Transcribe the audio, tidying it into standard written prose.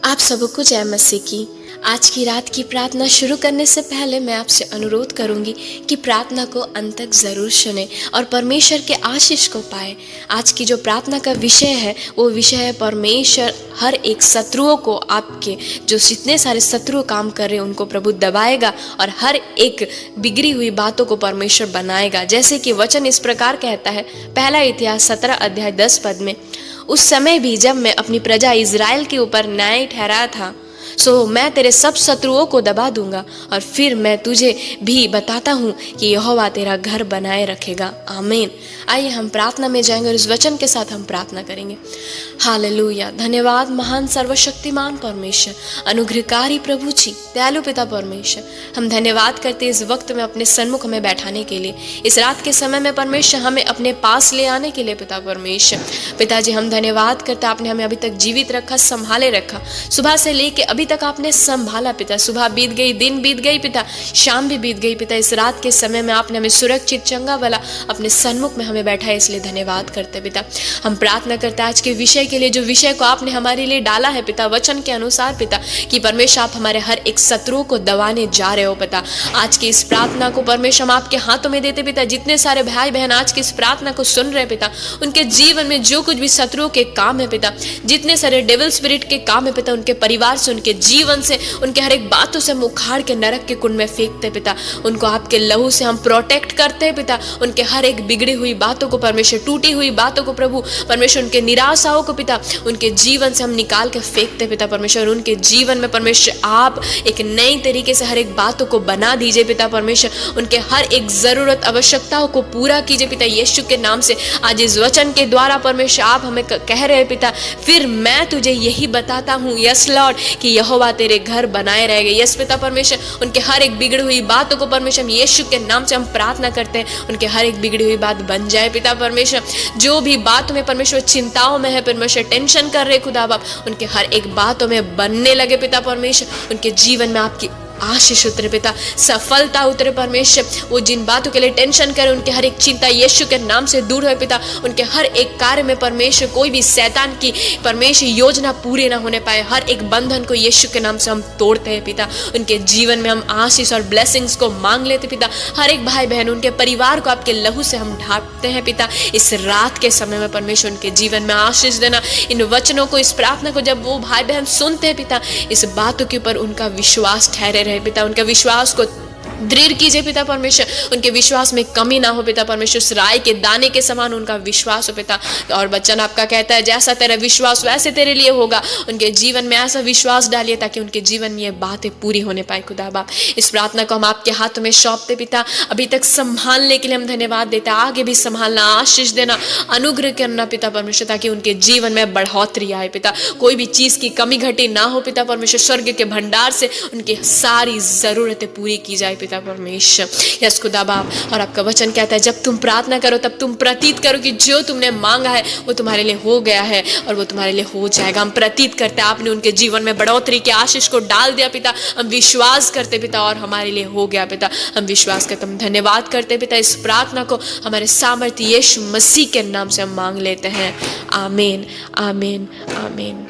आप सबको जय मसीह की। आज की रात की प्रार्थना शुरू करने से पहले मैं आपसे अनुरोध करूंगी कि प्रार्थना को अंत तक ज़रूर सुने और परमेश्वर के आशीष को पाए। आज की जो प्रार्थना का विषय है वो विषय है परमेश्वर हर एक शत्रुओं को, आपके जो जितने सारे शत्रु काम कर रहे हैं उनको प्रभु दबाएगा और हर एक बिगड़ी हुई बातों को परमेश्वर बनाएगा। जैसे कि वचन इस प्रकार कहता है, पहला इतिहास 17 अध्याय 10 पद में, उस समय भी जब मैं अपनी प्रजा इज़राइल के ऊपर न्याय ठहराया था, सो मैं तेरे सब शत्रुओं को दबा दूंगा और फिर मैं तुझे भी बताता हूँ कि यहोवा तेरा घर बनाए रखेगा। आमीन। आइए हम प्रार्थना में जाएंगे और इस वचन के साथ हम प्रार्थना करेंगे। हालेलुया। धन्यवाद महान सर्वशक्तिमान परमेश्वर, अनुग्रहकारी प्रभु जी, दयालु पिता परमेश्वर, हम धन्यवाद करते इस वक्त में अपने सन्मुख में बैठाने के लिए, इस रात के समय में परमेश्वर हमें अपने पास ले आने के लिए पिता परमेश्वर। पिताजी हम धन्यवाद करते, आपने हमें अभी तक जीवित रखा, संभाले रखा, सुबह से लेके अभी तक आपने संभाला पिता। सुबह बीत गई, दिन बीत गई पिता, शाम भी बीत गई पिता। इस रात के समय में आपने हमें सुरक्षित चंगा वाला अपने सन्मुख में हमें बैठा है, इसलिए धन्यवाद करते पिता। हम प्रार्थना करते आज के विषय के लिए, जो विषय को आपने हमारे लिए डाला है पिता वचन के अनुसार पिता, कि परमेश्वर आप हमारे हर एक शत्रुओं को दबाने जा रहे हो पिता। आज की इस प्रार्थना को परमेश्वर हम आपके हाथों में देते पिता। जितने सारे भाई बहन आज की इस प्रार्थना को सुन रहे पिता, उनके जीवन में जो कुछ भी शत्रुओं के काम है पिता, जितने सारे डेविल स्पिरिट के काम है पिता, उनके परिवार से, उनके जीवन से, उनके हर एक बातों से हम उखाड़ के नरक के कुंड में फेंकते पिता। उनको आपके लहू से हम प्रोटेक्ट करते हैं पिता। उनके हर एक बिगड़ी हुई बातों को परमेश्वर, टूटी हुई बातों को प्रभु परमेश्वर, उनके निराशाओं को पिता, उनके जीवन से हम निकाल के फेंकते पिता परमेश्वर। उनके जीवन में परमेश्वर आप एक नई तरीके से हर एक बातों को बना दीजिए पिता परमेश्वर। उनके हर एक जरूरत आवश्यकताओं को पूरा कीजिए पिता यीशु के नाम से। आज इस वचन के द्वारा परमेश्वर आप हमें कह रहे हैं पिता, फिर मैं तुझे यही बताता हूँ यस लॉर्ड, कि यहोवा तेरे घर बनाए रहेगा। यस पिता परमेश्वर, उनके हर एक बिगड़ी हुई बातों को परमेश्वर यीशु के नाम से हम प्रार्थना करते हैं, उनके हर एक बिगड़ी हुई बात बन जाए पिता परमेश्वर। जो भी बातों में परमेश्वर चिंताओं में है परमेश्वर, टेंशन कर रहे खुदा बाप, उनके हर एक बातों में बनने लगे पिता परमेश्वर। उनके जीवन में आपकी आशीष उतरे पिता, सफलता उतरे परमेश्वर। वो जिन बातों के लिए टेंशन करे, उनके हर एक चिंता यीशु के नाम से दूर हो पिता। उनके हर एक कार्य में परमेश्वर कोई भी शैतान की परमेश्वर योजना पूरी ना होने पाए, हर एक बंधन को यीशु के नाम से हम तोड़ते हैं पिता। उनके जीवन में हम आशीष और ब्लेसिंग्स को मांग लेते पिता। हर एक भाई बहन, उनके परिवार को आपके लहू से हम ढांपते हैं पिता। इस रात के समय में परमेश्वर उनके जीवन में आशीष देना। इन वचनों को, इस प्रार्थना को जब वो भाई बहन सुनते हैं पिता, इस बातों के ऊपर उनका विश्वास ठहरे रहे पिता। उनके विश्वास को दृढ़ कीजिए पिता परमेश्वर। उनके विश्वास में कमी ना हो पिता परमेश्वर। उस राई के दाने के समान उनका विश्वास हो पिता। और वचन आपका कहता है, जैसा तेरा विश्वास वैसे तेरे लिए होगा। उनके जीवन में ऐसा विश्वास डालिए ताकि उनके जीवन में ये बातें पूरी होने पाए खुदा बाप। इस प्रार्थना को हम आपके हाथों में सौंपते पिता। अभी तक संभालने के लिए हम धन्यवाद देते हैं, आगे भी संभालना, आशीष देना, अनुग्रह करना पिता परमेश्वर, ताकि उनके जीवन में बढ़ोतरी आए पिता। कोई भी चीज की कमी घटी ना हो पिता परमेश्वर। स्वर्ग के भंडार से उनकी सारी जरूरतें पूरी की जाए पिता परमेश्वर। यस खुदा बाप। और आपका वचन कहता है, जब तुम प्रार्थना करो तब तुम प्रतीत करो कि जो तुमने मांगा है वो तुम्हारे लिए हो गया है और वो तुम्हारे लिए हो जाएगा। हम प्रतीत करते हैं आपने उनके जीवन में बढ़ोतरी के आशीष को डाल दिया पिता। हम विश्वास करते पिता और हमारे लिए हो गया पिता। हम विश्वास करते, हम धन्यवाद करते पिता। इस प्रार्थना को हमारे सामर्थ्य यीशु मसीह के नाम से हम मांग लेते हैं। आमीन, आमीन, आमीन।